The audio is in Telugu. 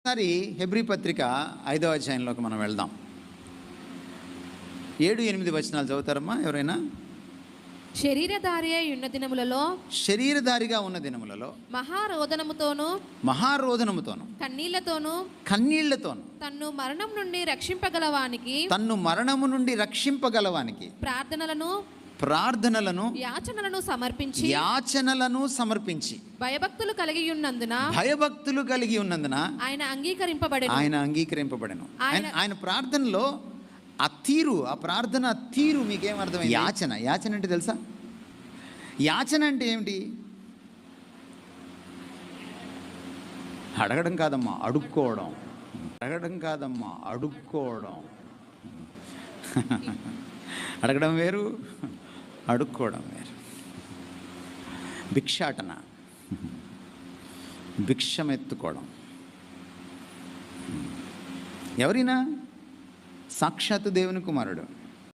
ఒకసారి హెబ్రీ పత్రిక 5వ అధ్యాయంలోకి మనం వెళ్దాం. 7-8 వచనాలు చదువుతారమ్మా ఎవరైనా? శరీరధారిగా ఉన్న దినములలో మహారోదనముతోను కన్నీళ్లతోను తన్ను మరణము నుండి రక్షింపగలవానికి ప్రార్థనలను యాచనలను సమర్పించి భయభక్తులు కలిగి ఉన్నందున ఆయన అంగీకరింపబడెను. ఆయన ప్రార్థనలో ఆ ప్రార్థన తీరు మీకేమర్థమైంది? యాచన అంటే తెలుసా? యాచన అంటే ఏమిటి? అడగడం కాదమ్మా, అడుక్కోవడం. అడగడం వేరు, అడుక్కోవడం వేరు. భిక్షాటన, భిక్షమెత్తుకోవడం. ఎవరైనా సాక్షాత్తు దేవుని కుమారుడు